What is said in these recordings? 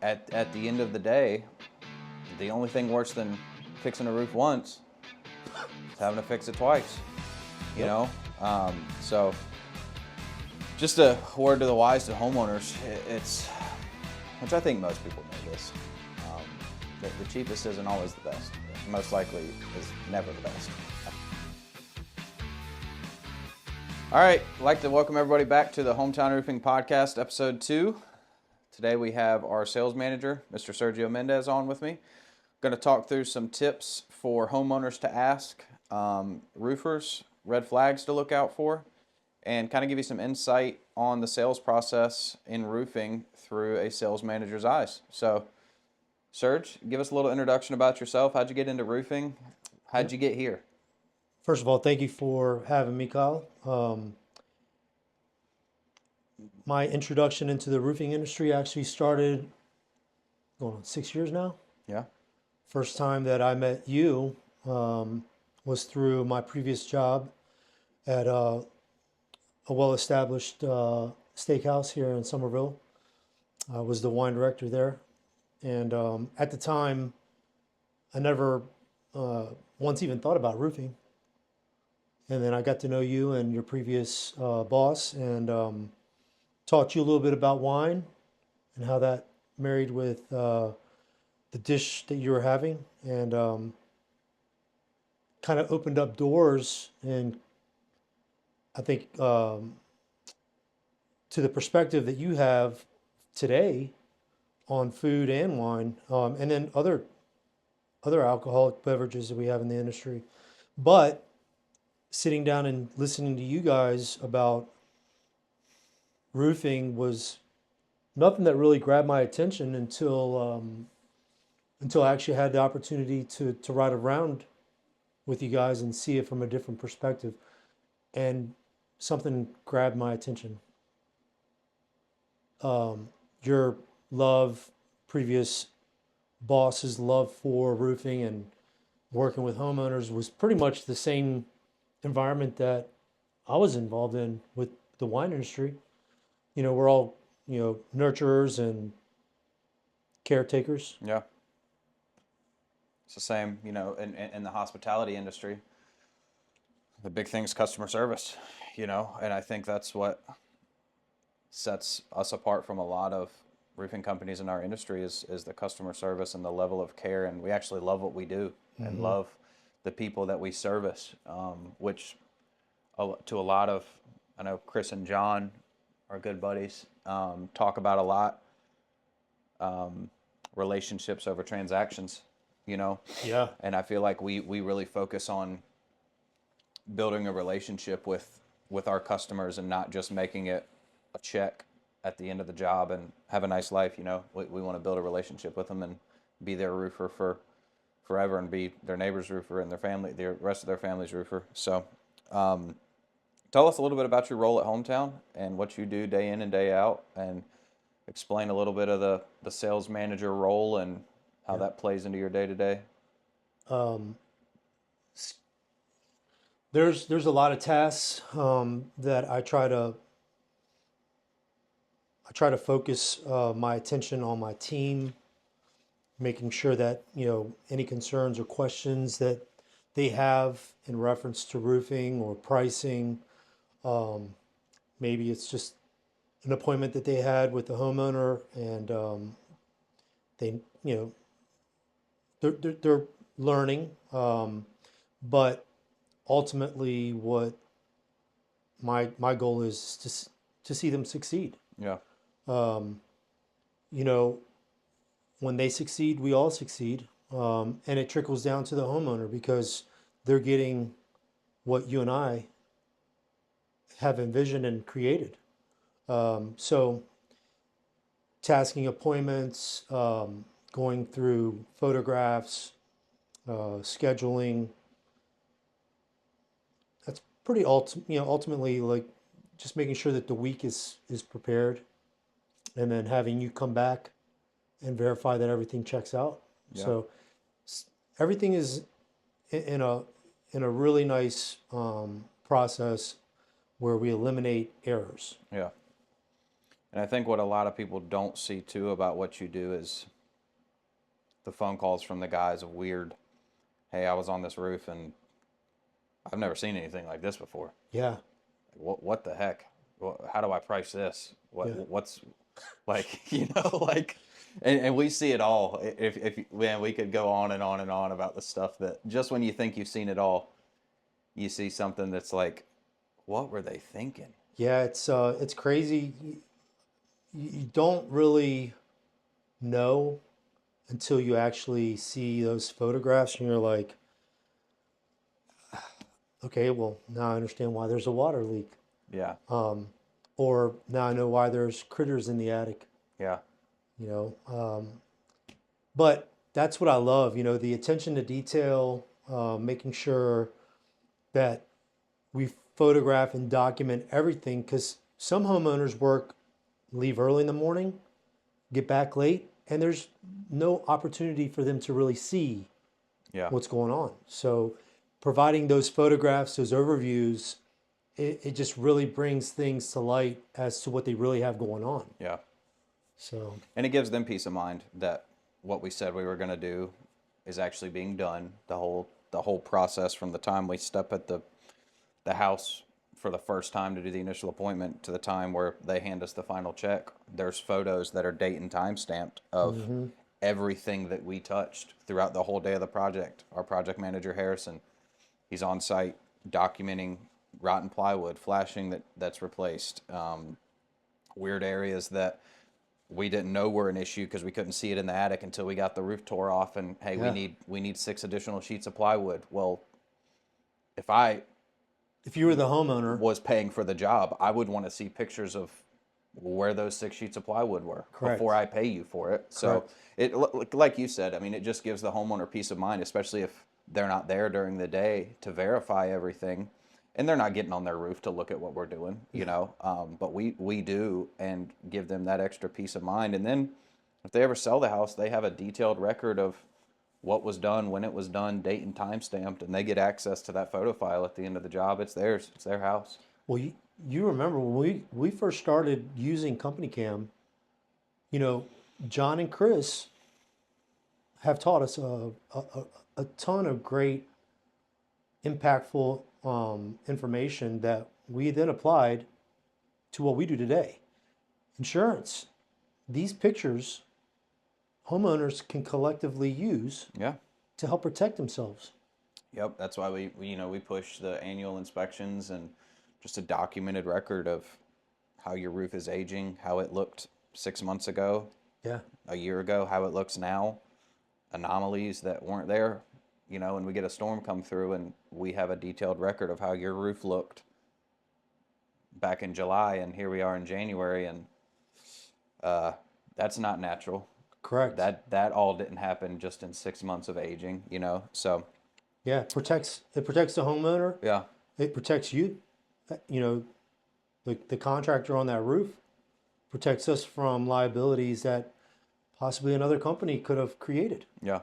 at the end of the day, the only thing worse than fixing a roof once is having to fix it twice. You know, so just a word to the wise to homeowners. It's, which I think most people know this. The cheapest isn't always the best. Most likely is never the best. All right, I'd like to welcome everybody back to the Hometown Roofing Podcast, Episode 2. Today we have our sales manager, Mr. Sergio Menendez, on with me. I'm going to talk through some tips for homeowners to ask, roofers, red flags to look out for, and kind of give you some insight on the sales process in roofing through a sales manager's eyes. So, Serge, give us a little introduction about yourself. How'd you get into roofing? How'd you get here? First of all, thank you for having me, Kyle. My introduction into the roofing industry actually started going on 6 years now. Yeah. First time that I met you was through my previous job at a well-established steakhouse here in Somerville. I was the wine director there. And at the time, I never once even thought about roofing. And then I got to know you and your previous boss and taught you a little bit about wine and how that married with the dish that you were having, and kind of opened up doors, and I think to the perspective that you have today on food and wine, and then other alcoholic beverages that we have in the industry. But sitting down and listening to you guys about roofing was nothing that really grabbed my attention until I actually had the opportunity to ride around with you guys and see it from a different perspective. And something grabbed my attention. Your love, previous boss's love for roofing and working with homeowners was pretty much the same environment that I was involved in with the wine industry. You know, we're all, nurturers and caretakers. Yeah. It's the same, in the hospitality industry. The big thing is customer service, and I think that's what sets us apart from a lot of roofing companies in our industry is the customer service and the level of care. And we actually love what we do and love the people that we service, which to a lot of, I know Chris and John are good buddies, talk about a lot, relationships over transactions, Yeah. and I feel like we really focus on building a relationship with our customers and not just making it a check at the end of the job and have a nice life. We want to build a relationship with them and be their roofer for forever and be their neighbor's roofer and the rest of their family's roofer. So tell us a little bit about your role at Hometown and what you do day in and day out, and explain a little bit of the sales manager role and how that plays into your day-to-day. There's a lot of tasks that I try to focus my attention on my team, making sure that any concerns or questions that they have in reference to roofing or pricing, maybe it's just an appointment that they had with the homeowner, and they they're learning, but ultimately what my goal is to see them succeed. Yeah. When they succeed, we all succeed. And it trickles down to the homeowner because they're getting what you and I have envisioned and created. So tasking appointments, going through photographs, scheduling, that's pretty ultimately like just making sure that the week is prepared, and then having you come back and verify that everything checks out. Yeah. So everything is in a really nice process where we eliminate errors. Yeah. And I think what a lot of people don't see too about what you do is the phone calls from the guys of weird, hey, I was on this roof and I've never seen anything like this before. Yeah. What the heck? How do I price this? Yeah. What's like, like, and we see it all. If man, we could go on and on and on about the stuff that just when you think you've seen it all, you see something that's like, what were they thinking? Yeah, it's crazy. You don't really know until you actually see those photographs and you're like, okay, well, now I understand why there's a water leak. Yeah, Or now I know why there's critters in the attic, yeah, you know. But that's what I love, the attention to detail, making sure that we photograph and document everything because some homeowners leave early in the morning, get back late, and there's no opportunity for them to really see yeah, what's going on. So providing those photographs, those overviews, it just really brings things to light as to what they really have going on. yeah. So And it gives them peace of mind that what we said we were going to do is actually being done. The whole process from the time we step at the house for the first time to do the initial appointment to the time where they hand us the final check, there's photos that are date and time stamped of everything that we touched throughout the whole day of the project. Our project manager, Harrison, he's on site documenting rotten plywood, flashing that's replaced, weird areas that we didn't know were an issue because we couldn't see it in the attic until we got the roof tore off and hey, yeah, we need 6 additional sheets of plywood. Well, if I if you were the homeowner, was paying for the job, I would want to see pictures of where those 6 sheets of plywood were correct, before I pay you for it. So correct. like you said, I mean, it just gives the homeowner peace of mind, especially if they're not there during the day to verify everything, and they're not getting on their roof to look at what we're doing, But we do, and give them that extra peace of mind. And then if they ever sell the house, they have a detailed record of what was done, when it was done, date and time stamped, and they get access to that photo file at the end of the job. It's theirs. It's their house. Well, you remember when we first started using Company Cam, you know, John and Chris have taught us a ton of great, impactful information that we then applied to what we do today. Insurance. These pictures, homeowners can collectively use Yeah. to help protect themselves. Yep, that's why we push the annual inspections and just a documented record of how your roof is aging, how it looked 6 months ago, Yeah. a year ago, how it looks now, anomalies that weren't there, and we get a storm come through and we have a detailed record of how your roof looked back in July and here we are in January and that's not natural. Correct. That all didn't happen just in 6 months of aging. So Yeah, it protects the homeowner. yeah, It protects you. You know, the contractor on that roof protects us from liabilities that possibly another company could have created. yeah.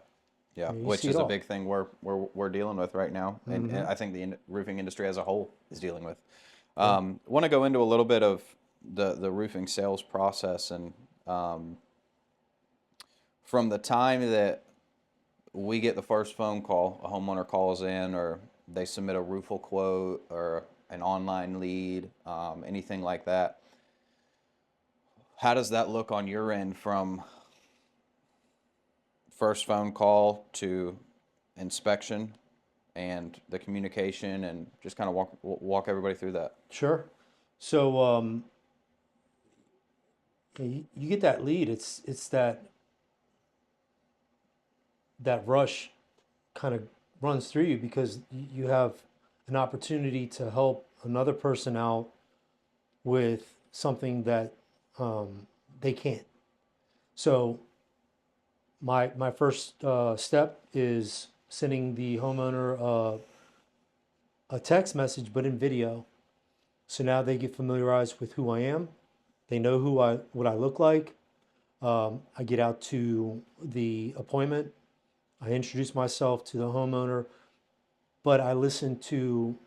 Yeah, You which see is it a all. big thing we're dealing with right now, and I think the roofing industry as a whole is dealing with. Yeah. Want to go into a little bit of the roofing sales process, and from the time that we get the first phone call, a homeowner calls in, or they submit a roofal quote or an online lead, anything like that. How does that look on your end from first phone call to inspection and the communication, and just kind of walk everybody through that? Sure. So you get that lead. It's that rush kind of runs through you because you have an opportunity to help another person out with something that they can't. So my first step is sending the homeowner a text message, but in video. So now they get familiarized with who I am. They know what I look like. I get out to the appointment. I introduce myself to the homeowner, but I listen to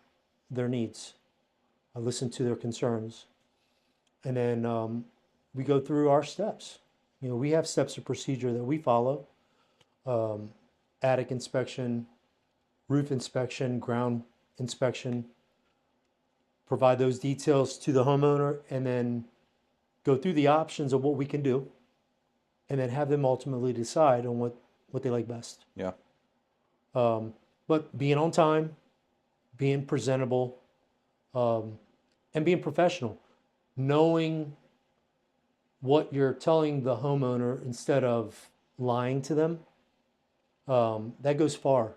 their needs. I listen to their concerns. And then we go through our steps. You know, we have steps of procedure that we follow. Attic inspection, roof inspection, ground inspection, provide those details to the homeowner, and then go through the options of what we can do, and then have them ultimately decide on what they like best. Yeah. But being on time, being presentable, and being professional, knowing what you're telling the homeowner instead of lying to them, that goes far.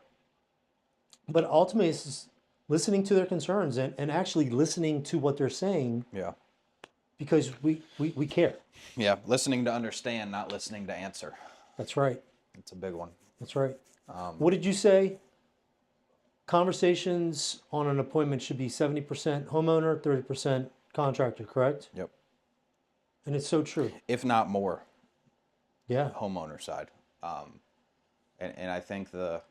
But ultimately, it's just listening to their concerns and actually listening to what they're saying Yeah. because we care. Yeah. Listening to understand, not listening to answer. That's right. It's a big one. That's right. What did you say? Conversations on an appointment should be 70% homeowner, 30% contractor, correct? Yep. And it's so true. If not more, Yeah. homeowner side. And I think the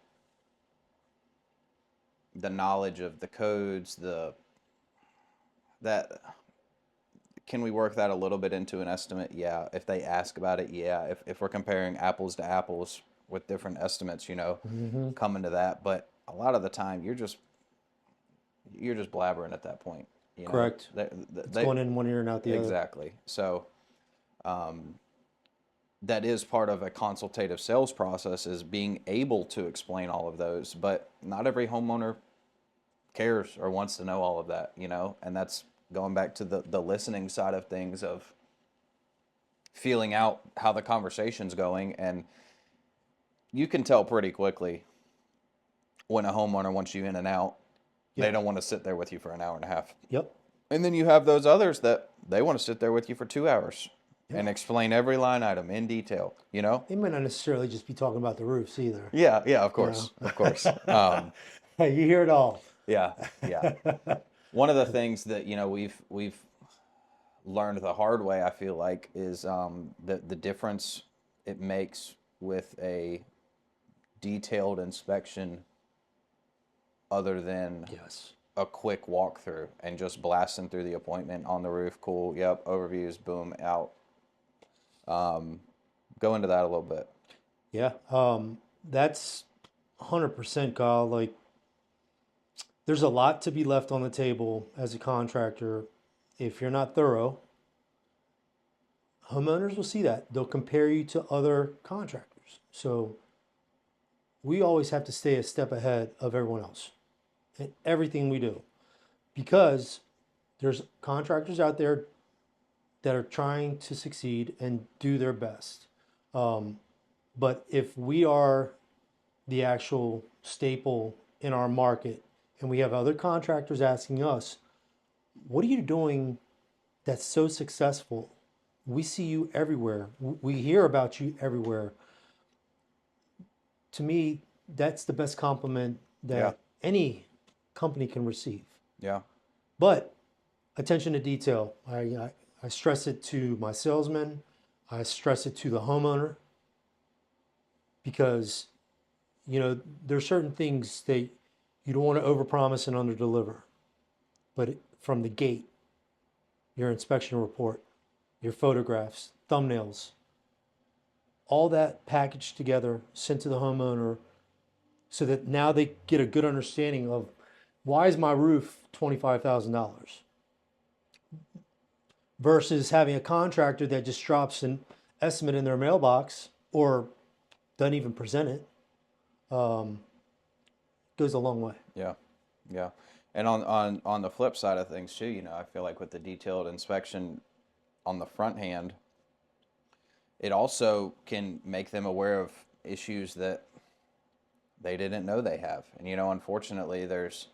knowledge of the codes, that can we work that a little bit into an estimate? Yeah. If they ask about it, yeah. If we're comparing apples to apples with different estimates, you know, coming to that. But a lot of the time, you're just blabbering at that point. You know? Correct. It's going in one ear and out the other. Exactly. So that is part of a consultative sales process, is being able to explain all of those. But not every homeowner cares or wants to know all of that, you know, and that's going back to the listening side of things, of feeling out how the conversation's going. And you can tell pretty quickly when a homeowner wants you in and out. They Yep. don't want to sit there with you for an hour and a half. Yep. And then you have those others that they want to sit there with you for 2 hours Yeah. and explain every line item in detail, you know? They might not necessarily just be talking about the roofs either. Yeah, of course, of course. Hey, you hear it all. Yeah. One of the things that, you know, we've learned the hard way, I feel like, is the difference it makes with a detailed inspection other than Yes. a quick walkthrough and just blasting through the appointment on the roof. Cool. Yep. Overviews. Boom. Out. Go into that a little bit. Yeah. That's 100%, Kyle. Like, there's a lot to be left on the table as a contractor. If you're not thorough, homeowners will see that. They'll compare you to other contractors. So we always have to stay a step ahead of everyone else in everything we do, because there's contractors out there that are trying to succeed and do their best. But if we are the actual staple in our market and we have other contractors asking us, what are you doing that's so successful? We see you everywhere. We hear about you everywhere. To me, that's the best compliment that Yeah. any company can receive. Yeah. But attention to detail. I stress it to my salesman. I stress it to the homeowner, because, you know, there are certain things that you don't want to overpromise and underdeliver. But from the gate, your inspection report, your photographs, thumbnails, all that packaged together, sent to the homeowner, so that now they get a good understanding of, why is my roof $25,000? Versus having a contractor that just drops an estimate in their mailbox or doesn't even present it, goes a long way. Yeah. And on the flip side of things too, you know, I feel like with the detailed inspection on the front hand, it also can make them aware of issues that they didn't know they have. And, you know, unfortunately, there's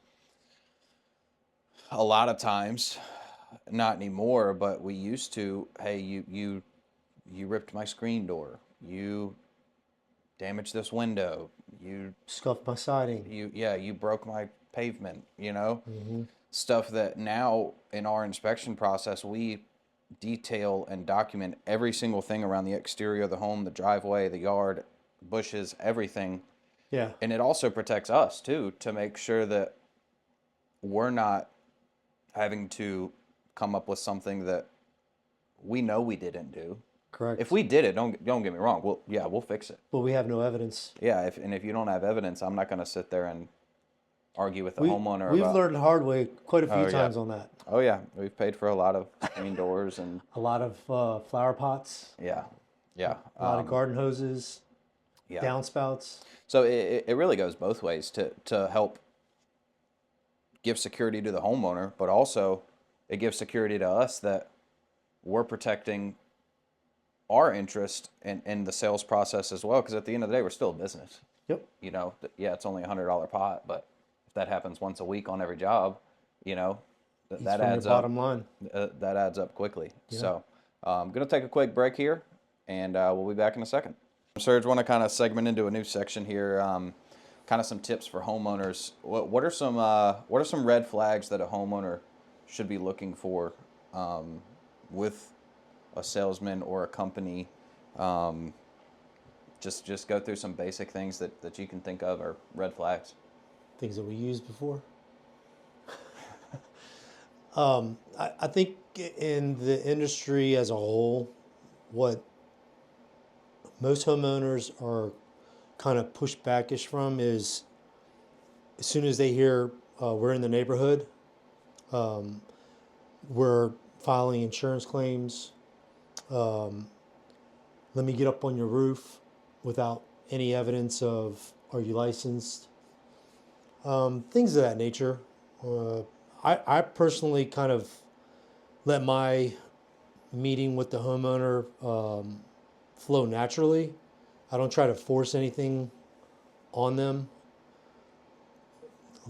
a lot of times, not anymore, but we used to, hey, you ripped my screen door, you damaged this window, you Scuffed my siding. you broke my pavement, you know, stuff that now in our inspection process, we detail and document every single thing around the exterior of the home, the driveway, the yard, bushes, everything. Yeah. And it also protects us too, to make sure that we're not having to come up with something that we know we didn't do. Correct. If we did it, don't get me wrong. We'll fix it. But we have no evidence. Yeah, if you don't have evidence, I'm not going to sit there and argue with the homeowner We've about. learned the hard way quite a few Oh, yeah. times on that. Oh yeah, we've paid for a lot of screen doors and A lot of flower pots, yeah, a lot of garden hoses, yeah. downspouts. So it really goes both ways to help give security to the homeowner, but also it gives security to us that we're protecting our interest in the sales process as well. Because at the end of the day, we're still a business. Yep. You know, yeah, it's only $100 pot, but if that happens once a week on every job, you know, Eats that from adds your up. bottom line. That adds up quickly. Yeah. So I'm going to take a quick break here, and we'll be back in a second. Serge, want to kind of segment into a new section here, kind of some tips for homeowners. What are some red flags that a homeowner should be looking for with a salesman or a company? Just go through some basic things that you can think of are red flags. Things that we used before. I think in the industry as a whole, what most homeowners are kind of pushed backish from is as soon as they hear we're in the neighborhood, we're filing insurance claims. Let me get up on your roof without any evidence of are you licensed? Things of that nature. I personally kind of let my meeting with the homeowner flow naturally. I don't try to force anything on them,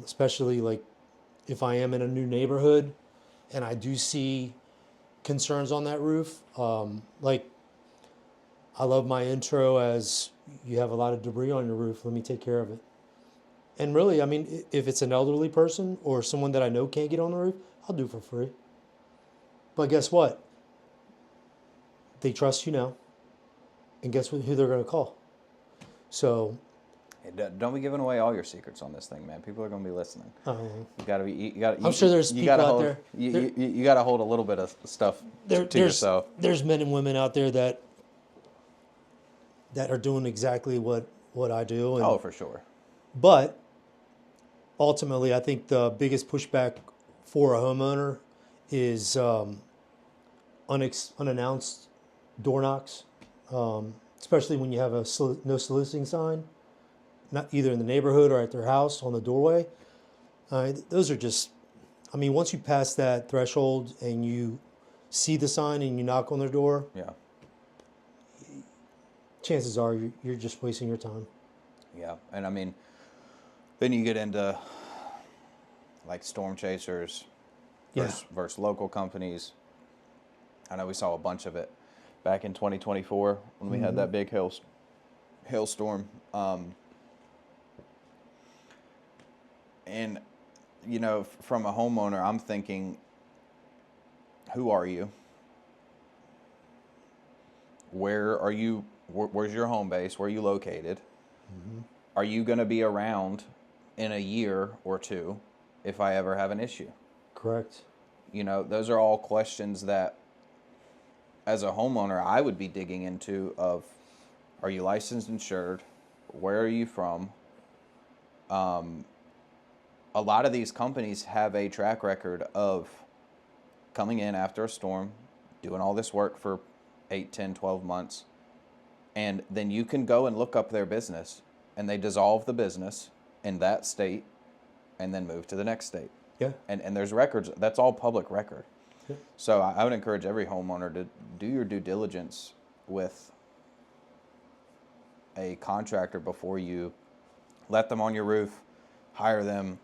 especially like if I am in a new neighborhood and I do see concerns on that roof. Like I love my intro as you have a lot of debris on your roof. Let me take care of it. And really, I mean, if it's an elderly person or someone that I know can't get on the roof, I'll do it for free. But guess what? They trust you now. And guess who they're going to call? So, Hey, don't be giving away all your secrets on this thing, man. People are going to be listening. You got to be. I'm sure there's people out there. You got to hold a little bit of stuff to yourself. There's men and women out there that are doing exactly what I do. And, Oh, for sure. But ultimately, I think the biggest pushback for a homeowner is unannounced door knocks, especially when you have a no soliciting sign, not either in the neighborhood or at their house on the doorway. Those are just, I mean, once you pass that threshold and you see the sign and you knock on their door, Yeah. chances are you're just wasting your time. Yeah, and I mean, then you get into like storm chasers versus local companies. I know we saw a bunch of it back in 2024 when we had that big hailstorm. And, you know, from a homeowner, I'm thinking, who are you? Where are you? Where's your home base? Where are you located? Are you going to be around in a year or two if I ever have an issue? Correct. You know, those are all questions that, as a homeowner, I would be digging into of, are you licensed, insured? Where are you from? A lot of these companies have a track record of coming in after a storm, doing all this work for 8, 10, 12 months, and then you can go and look up their business, and they dissolve the business in that state and then move to the next state. Yeah. And there's records. That's all public record. Yeah. So I would encourage every homeowner to do your due diligence with a contractor before you let them on your roof, hire them,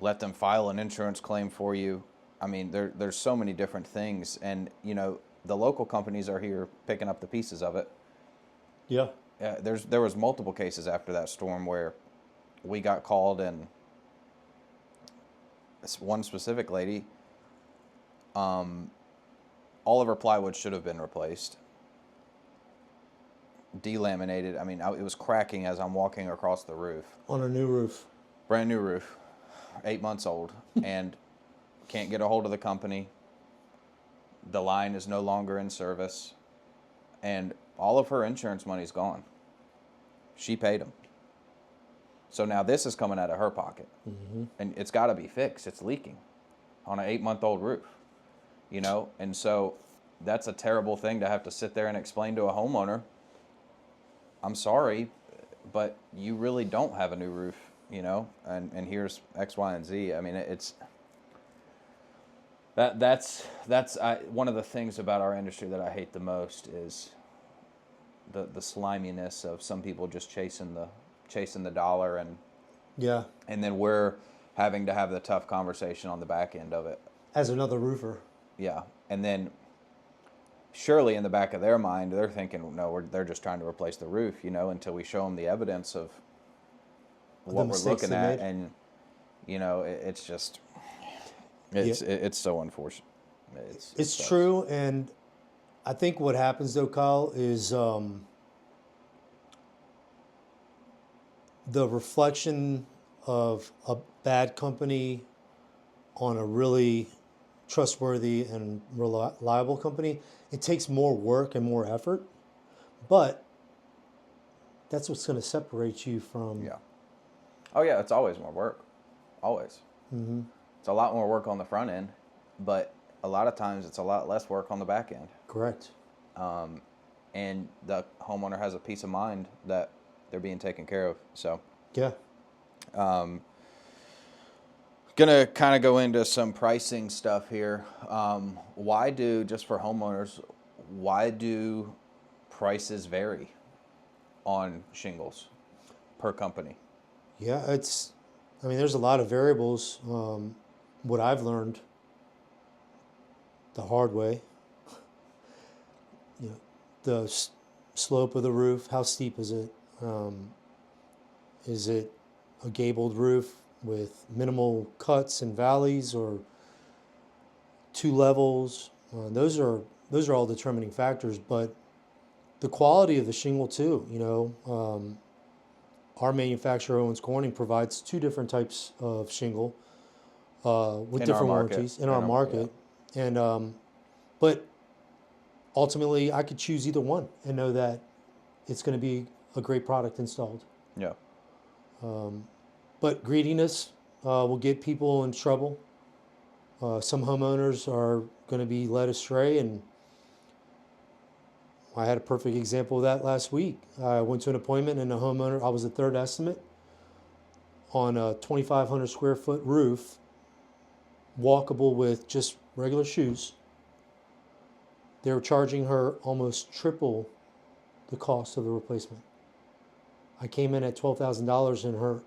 let them file an insurance claim for you. I mean, there's so many different things. And, you know, the local companies are here picking up the pieces of it. Yeah. There was multiple cases after that storm where we got called, and this one specific lady, all of her plywood should have been replaced, delaminated. I mean, it was cracking as I'm walking across the roof. On a new roof. Brand new roof, 8 months old, and can't get a hold of the company. the line is no longer in service, and all of her insurance money's gone. She paid them. So now this is coming out of her pocket. And it's got to be fixed. It's leaking on an 8-month-old roof, you know? And so that's a terrible thing to have to sit there and explain to a homeowner. I'm sorry, but you really don't have a new roof, you know? And here's X, Y, and Z. I mean, it's... That's one of the things about our industry that I hate the most is the sliminess of some people just chasing the dollar, Yeah. and then we're having to have the tough conversation on the back end of it. As another roofer. Yeah, and then surely in the back of their mind they're thinking, no, they're just trying to replace the roof, you know, until we show them the evidence of what we're looking at, and you know, it's just it's so unfortunate. It's true, and I think what happens though, Kyle, is the reflection of a bad company on a really trustworthy and reliable company. It takes more work and more effort, but that's what's going to separate you from. Yeah. Oh yeah, it's always more work, always. It's a lot more work on the front end, but a lot of times it's a lot less work on the back end. Correct. And the homeowner has a peace of mind that they're being taken care of. So, Yeah. gonna kind of go into some pricing stuff here. Just for homeowners, why do prices vary on shingles per company? Yeah, there's a lot of variables. What I've learned the hard way, you know, the slope of the roof, how steep is it? Is it a gabled roof with minimal cuts and valleys, or 2 levels? Those are all determining factors, but the quality of the shingle too. You know, our manufacturer, Owens Corning, provides 2 different types of shingle with In different our market. warranties in our market, and but ultimately I could choose either one and know that it's going to be a great product installed. Yeah. But greediness will get people in trouble. Some homeowners are going to be led astray, and I had a perfect example of that last week. I went to an appointment, and I was the third estimate on a 2,500 square foot roof, walkable with just regular shoes. They were charging her almost triple the cost of the replacement. I came in at $12,000 and her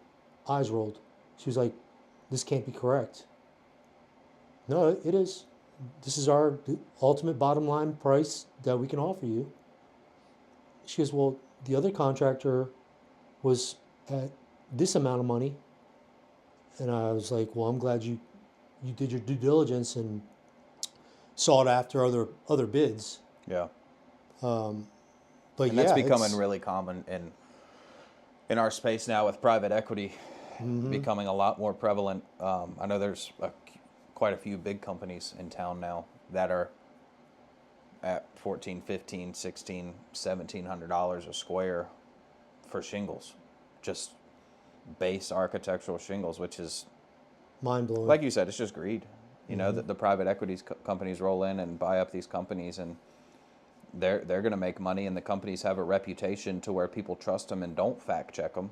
eyes rolled. She was like, "This can't be correct." No, it is. This is our ultimate bottom line price that we can offer you. She goes, "Well, the other contractor was at this amount of money." And I was like, "Well, I'm glad you did your due diligence and sought after other bids." Yeah. But And that's becoming really common in our space now, with private equity becoming a lot more prevalent. I know there's quite a few big companies in town now that are at $1,400, $1,500, $1,600, $1,700 a square for shingles, just base architectural shingles, which is, mind blowing. like you said, it's just greed. You know, the private equities companies roll in and buy up these companies, and they're going to make money, and the companies have a reputation to where people trust them and don't fact check them,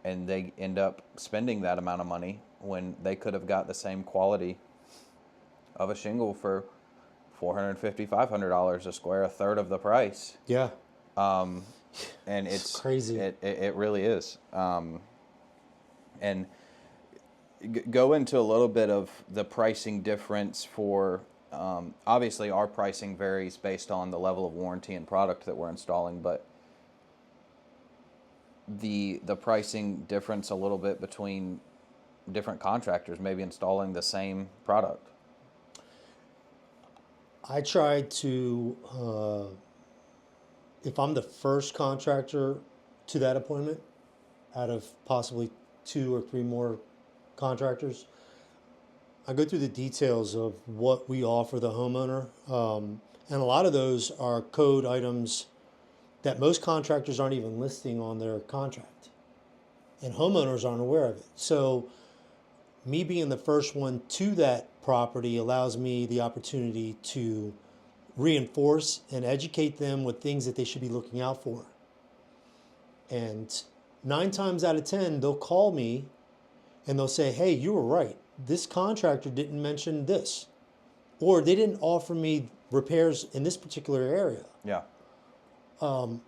and they end up spending that amount of money when they could have got the same quality of a shingle for $450, $500 a square, a third of the price. Yeah. And it's crazy. It really is. And go into a little bit of the pricing difference for, obviously our pricing varies based on the level of warranty and product that we're installing, but the pricing difference a little bit between different contractors maybe installing the same product. I try to, if I'm the first contractor to that appointment, out of possibly 2 or 3 more contractors, I go through the details of what we offer the homeowner, and a lot of those are code items that most contractors aren't even listing on their contract, and homeowners aren't aware of it. So, me being the first one to that property allows me the opportunity to reinforce and educate them with things that they should be looking out for. And 9 times out of 10, they'll call me and they'll say, "Hey, you were right. This contractor didn't mention this, or they didn't offer me repairs in this particular area." Yeah. And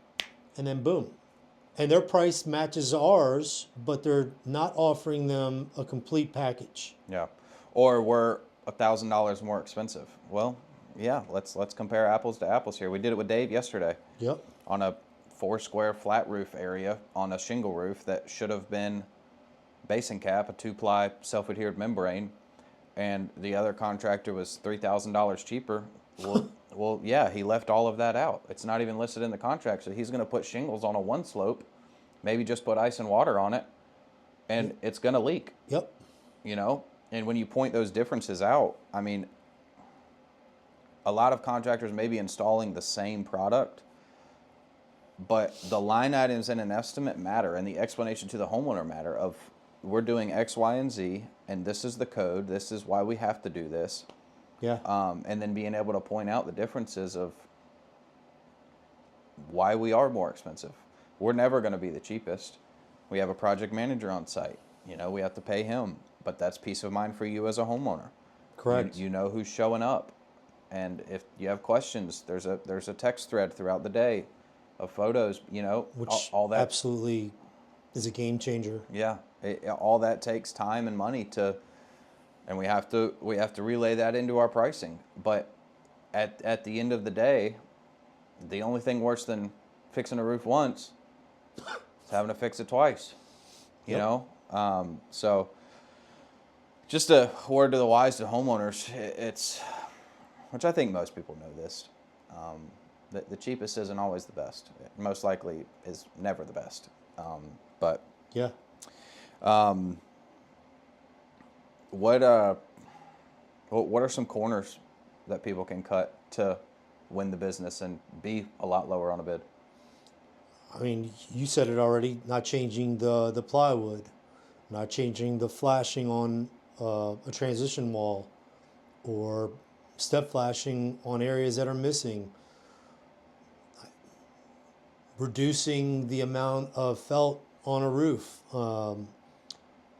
then boom. And their price matches ours, but they're not offering them a complete package. Yeah. Or we're $1,000 more expensive. Well, yeah, let's compare apples to apples here. We did it with Dave yesterday. Yep. On a 4 square flat roof area on a shingle roof that should have been basin cap, a 2-ply self-adhered membrane, and the other contractor was $3,000 cheaper. Well, yeah, he left all of that out. It's not even listed in the contract, so he's going to put shingles on a 1 slope, maybe just put ice and water on it, and it's going to leak. Yep. You know, and when you point those differences out, I mean, a lot of contractors may be installing the same product, but the line items in an estimate matter, and the explanation to the homeowner matter of, we're doing X, Y, and Z, and this is the code, this is why we have to do this. Yeah. And then being able to point out the differences of why we are more expensive. We're never going to be the cheapest. We have a project manager on site. You know, we have to pay him, but that's peace of mind for you as a homeowner. Correct. You know who's showing up, and if you have questions, there's a text thread throughout the day of photos. You know, Which all that absolutely is a game changer. Yeah, all that takes time and money to, and we have to relay that into our pricing. But at the end of the day, the only thing worse than fixing a roof once is having to fix it twice. You Yep. know, so just a word to the wise to homeowners. It's, which I think most people know this. The cheapest isn't always the best. It most likely is never the best. But Yeah. what are some corners that people can cut to win the business and be a lot lower on a bid? I mean, you said it already, not changing the plywood, not changing the flashing on a transition wall, or step flashing on areas that are missing, reducing the amount of felt on a roof.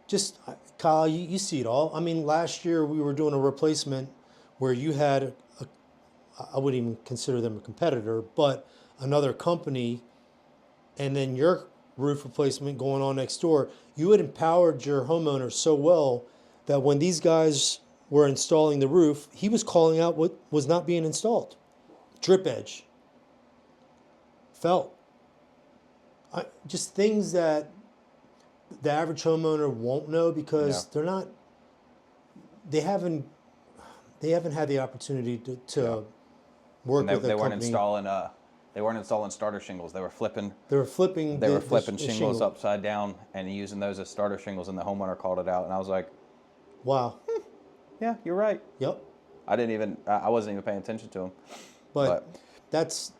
Just, Kyle, you see it all. I mean, last year we were doing a replacement where you had, I wouldn't even consider them a competitor, but another company, and then your roof replacement going on next door. You had empowered your homeowner so well that when these guys were installing the roof, he was calling out what was not being installed. Drip edge, felt. Just things that the average homeowner won't know because they haven't had the opportunity to work And with a they weren't company. installing starter shingles. They were flipping They were flipping. They were the flipping shingles shingle. upside down and using those as starter shingles, and the homeowner called it out, and I was like, Wow. yeah, you're right. Yep. I wasn't even paying attention to him. But that's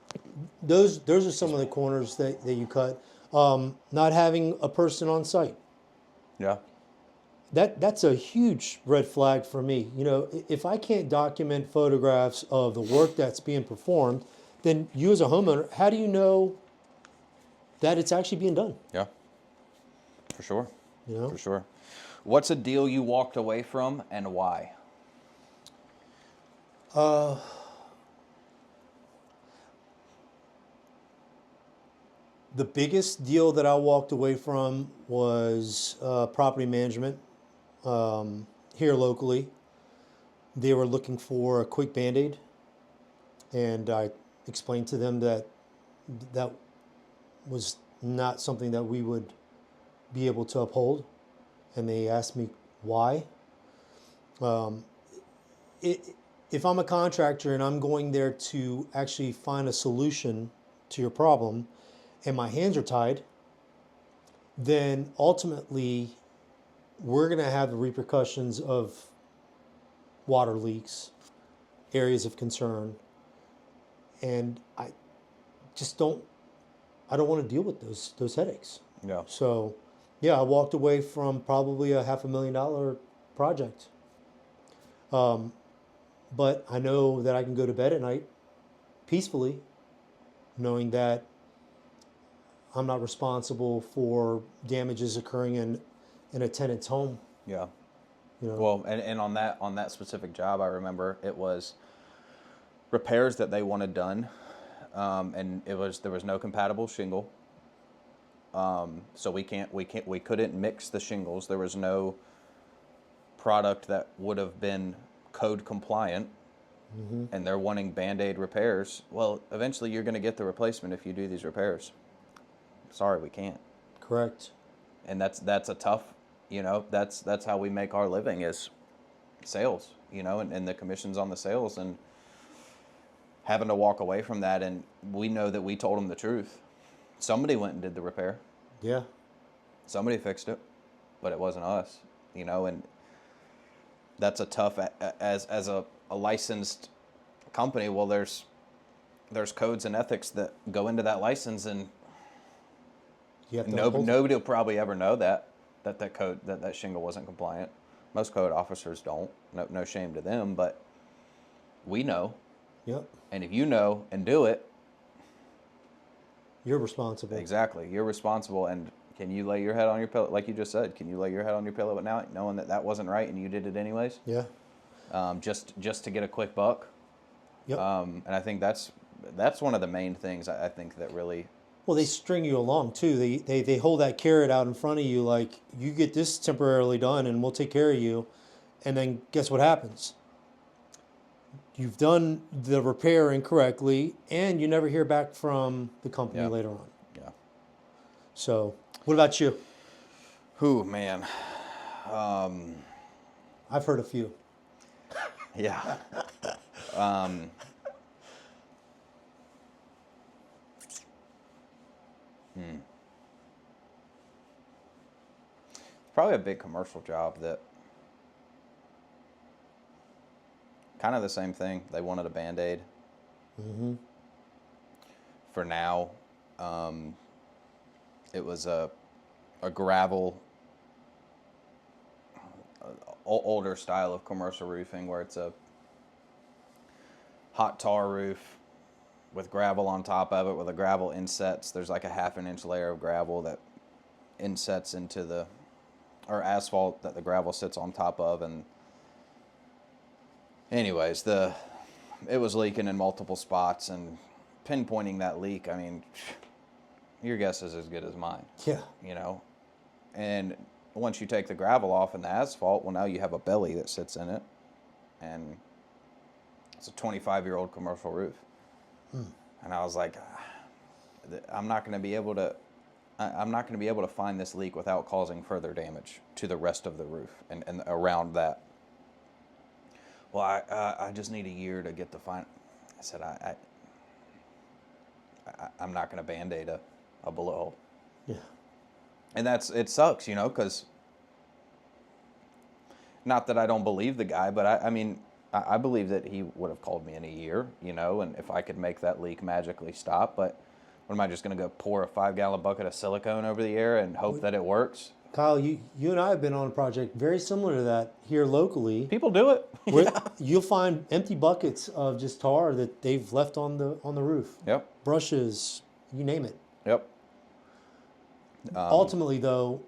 those are some of the corners that you cut. Not having a person on site. Yeah. That's a huge red flag for me. You know, if I can't document photographs of the work that's being performed, then you as a homeowner, how do you know that it's actually being done? Yeah. For sure. You know? For sure. What's a deal you walked away from and why? The biggest deal that I walked away from was property management here locally. They were looking for a quick Band-Aid, and I explained to them that that was not something that we would be able to uphold, and they asked me why. If I'm a contractor and I'm going there to actually find a solution to your problem, and my hands are tied, then ultimately we're going to have the repercussions of water leaks, areas of concern, and I just don't. I don't want to deal with those headaches. Yeah. So, yeah, I walked away from probably a $500,000 project. But I know that I can go to bed at night peacefully, knowing that I'm not responsible for damages occurring in a tenant's home. Yeah. You know, Well, and on that specific job, I remember it was repairs that they wanted done, and there was no compatible shingle, so we couldn't mix the shingles. There was no product that would have been code compliant, and they're wanting Band-Aid repairs. Well, eventually you're going to get the replacement if you do these repairs. Sorry, we can't. correct. And that's a tough, that's how we make our living is sales, and the commissions on the sales, and having to walk away from that. And we know that we told them the truth. Somebody went and did the repair. Yeah, Somebody fixed it, but it wasn't us, and that's a tough, as a licensed company. Well, there's codes and ethics that go into that license, and you have to uphold it. nobody will probably ever know that code, that shingle wasn't compliant. Most code officers don't. No shame to them, but we know. Yep, And if you know and do it, you're responsible. exactly, you're responsible. And can you lay your head on your pillow, like you just said? Can you lay your head on your pillow at night, knowing that wasn't right and you did it anyways? Yeah. Just to get a quick buck. Yep. And I think that's one of the main things I think that really. Well, they string you along too. They hold that carrot out in front of you, like, you get this temporarily done and we'll take care of you. And then guess what happens? You've done the repair incorrectly and you never hear back from the company Yeah. later on. Yeah. So, what about you? Who, man. I've heard a few. Yeah. Probably a big commercial job that kind of the same thing. They wanted a Band-Aid. For now, it was a gravel, older style of commercial roofing where it's a hot tar roof with gravel on top of it, where the gravel insets. There's like a 1/2 inch layer of gravel that insets into or asphalt that the gravel sits on top of. And anyways, it was leaking in multiple spots, and pinpointing that leak, I mean, your guess is as good as mine. Yeah. And once you take the gravel off and the asphalt, well, now you have a belly that sits in it, and it's a 25-year-old commercial roof. And I was like, I'm not going to be able to find this leak without causing further damage to the rest of the roof and around that. Well, I just need a year to get the fine. I said, I'm not going to Band-Aid a bullet hole. Yeah. And it sucks, because not that I don't believe the guy, but I mean, I believe that he would have called me in a year, and if I could make that leak magically stop. But what am I just going to go pour a 5-gallon bucket of silicone over the air and hope that it works? Kyle, you and I have been on a project very similar to that here locally. People do it. Where you'll find empty buckets of just tar that they've left on the roof. Yep. Brushes, you name it. Yep. Ultimately, though,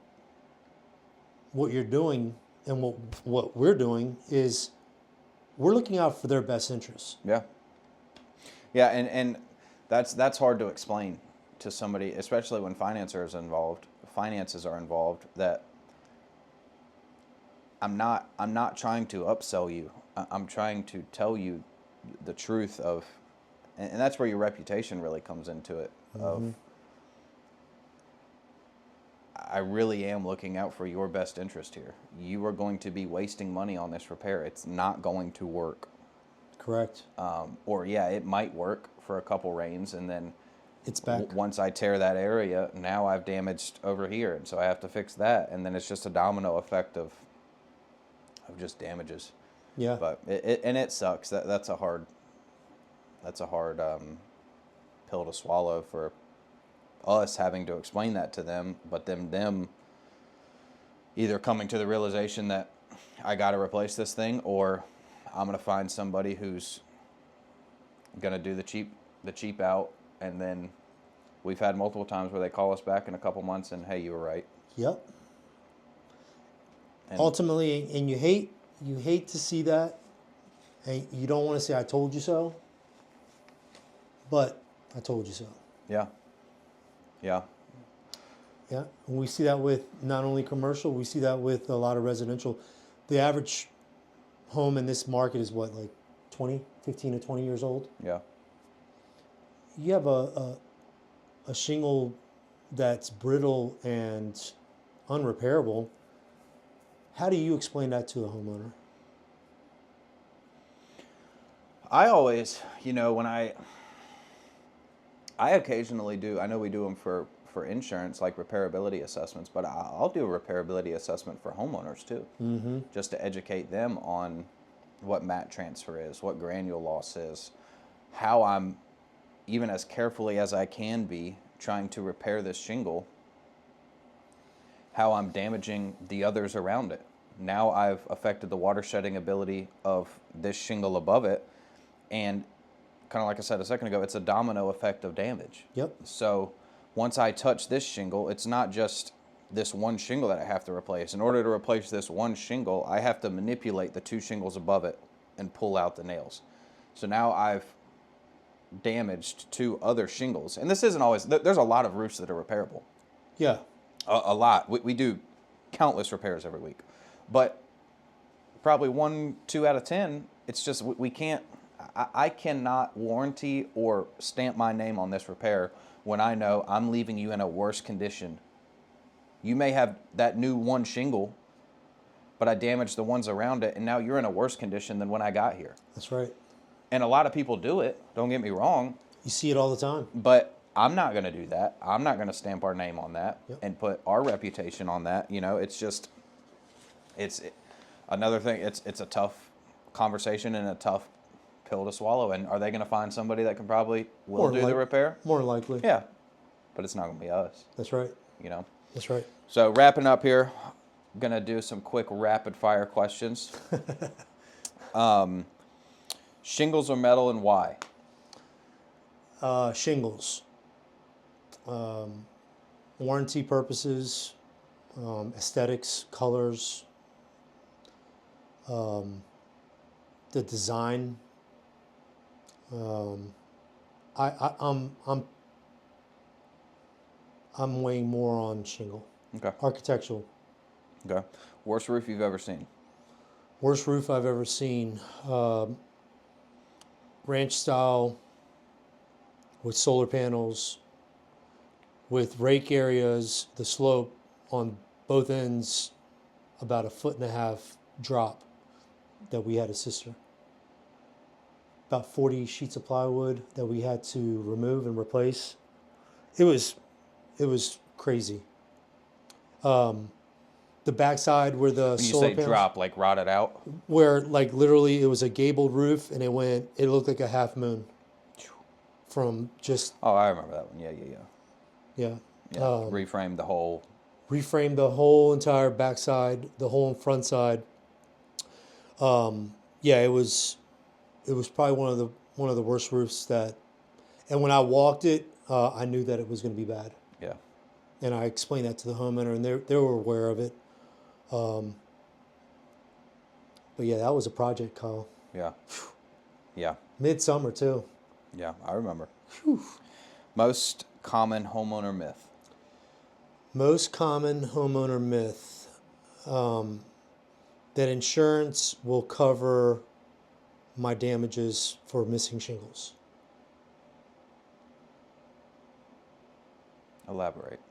what you're doing and what we're doing is we're looking out for their best interests. Yeah. Yeah, and that's hard to explain to somebody, especially when finances are involved, that I'm not trying to upsell you. I'm trying to tell you the truth of, and that's where your reputation really comes into it. Of, I really am looking out for your best interest here. You are going to be wasting money on this repair. It's not going to work. Correct. Or yeah, it might work for a couple rains, and then It's back. once I tear that area, now I've damaged over here, and so I have to fix that, and then it's just a domino effect of just damages. Yeah. But it sucks. That's a hard pill to swallow for us having to explain that to them, but them either coming to the realization that I got to replace this thing, or I'm going to find somebody who's going to do the cheap out, and then we've had multiple times where they call us back in a couple months and, hey, you were right. Yep. And Ultimately, and you hate to see that, and you don't want to say I told you so, but I told you so. yeah. Yeah. Yeah, and we see that with not only commercial, we see that with a lot of residential. The average home in this market is what, like 15 to 20 years old? Yeah. You have a shingle that's brittle and unrepairable. How do you explain that to a homeowner? I always, when I occasionally do, I know we do them for insurance, like repairability assessments, but I'll do a repairability assessment for homeowners too, just to educate them on what mat transfer is, what granule loss is, how I'm, even as carefully as I can be, trying to repair this shingle, how I'm damaging the others around it. Now I've affected the water shedding ability of this shingle above it, and kind of like I said a second ago, it's a domino effect of damage. Yep. So once I touch this shingle, it's not just this one shingle that I have to replace. In order to replace this one shingle, I have to manipulate the two shingles above it and pull out the nails. So now I've damaged two other shingles. And this isn't always, there's a lot of roofs that are repairable. Yeah. A lot. We do countless repairs every week. But probably 1, 2 out of 10, it's just we can't, I cannot warranty or stamp my name on this repair when I know I'm leaving you in a worse condition. You may have that new one shingle, but I damaged the ones around it, and now you're in a worse condition than when I got here. That's right. And a lot of people do it, don't get me wrong, You see it all the time. but I'm not going to do that. I'm not going to stamp our name on that and put our reputation on that. It's just, it's another thing. It's a tough conversation and a tough pill to swallow. And are they going to find somebody that can probably will do the repair? More likely. Yeah, but it's not going to be us. That's right. That's right. So wrapping up here, I'm going to do some quick rapid fire questions. Shingles or metal, and why? Shingles. Warranty purposes, aesthetics, colors, the design. I'm weighing more on shingle. Okay. Architectural. Okay. Worst roof you've ever seen? Worst roof I've ever seen. Ranch style with solar panels, with rake areas, the slope on both ends, about 1.5 foot drop that we had a sister. About 40 sheets of plywood that we had to remove and replace. It was crazy. The backside where the When you solar say panels, drop, like rotted out? where like literally it was a gabled roof and it looked like a half moon from just, Oh, I remember that one. Yeah. yeah. Reframe the whole. Reframed the whole entire backside, the whole front side. Yeah, it was probably one of the worst roofs that, and when I walked it, I knew that it was going to be bad. Yeah. And I explained that to the homeowner, and they were aware of it. But yeah, that was a project, Kyle. Yeah. Yeah. Midsummer too. Yeah. I remember. Most common homeowner myth? Most common homeowner myth, that insurance will cover my damages for missing shingles. Elaborate.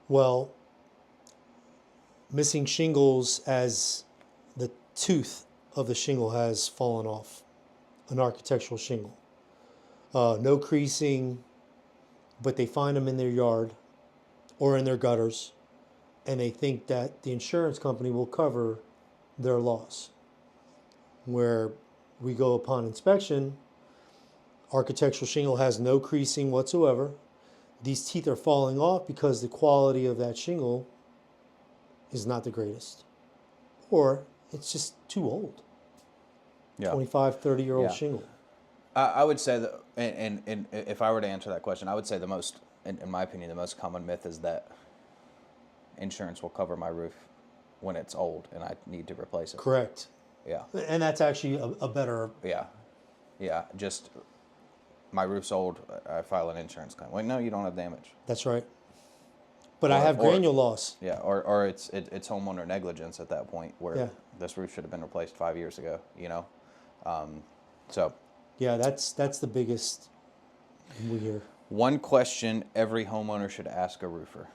Well, missing shingles as the tooth of the shingle has fallen off, an architectural shingle. No creasing, but they find them in their yard or in their gutters, and they think that the insurance company will cover their loss. where we go upon inspection, architectural shingle has no creasing whatsoever. These teeth are falling off because the quality of that shingle is not the greatest. Or it's just too old. Yeah. 25, 30-year-old Yeah. shingle. I would say that, and if I were to answer that question, I would say the most, in my opinion, the most common myth is that insurance will cover my roof when it's old and I need to replace it. Correct. Yeah. And that's actually a better... Yeah. Yeah. Just, my roof's old, I file an insurance claim. Wait, no, you don't have damage. That's right. But I Or- have or- granule loss. Yeah. Or it's homeowner negligence at that point where Yeah. this roof should have been replaced 5 years ago, you know? So, Yeah, that's the biggest we hear. one question every homeowner should ask a roofer.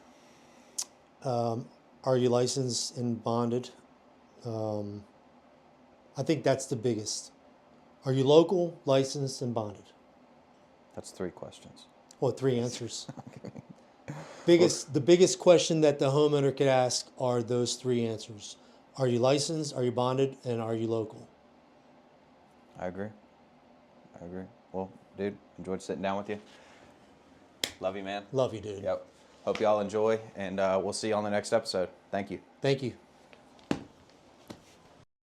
Are you licensed and bonded? I think that's the biggest. Are you local, licensed, and bonded? That's 3 questions. Well, 3 answers. The biggest question that the homeowner could ask are those 3 answers. Are you licensed? Are you bonded? And are you local? I agree. Well, dude, enjoyed sitting down with you. Love you, man. Love you, dude. Yep. Hope y'all enjoy, and we'll see you on the next episode. Thank you. Thank you.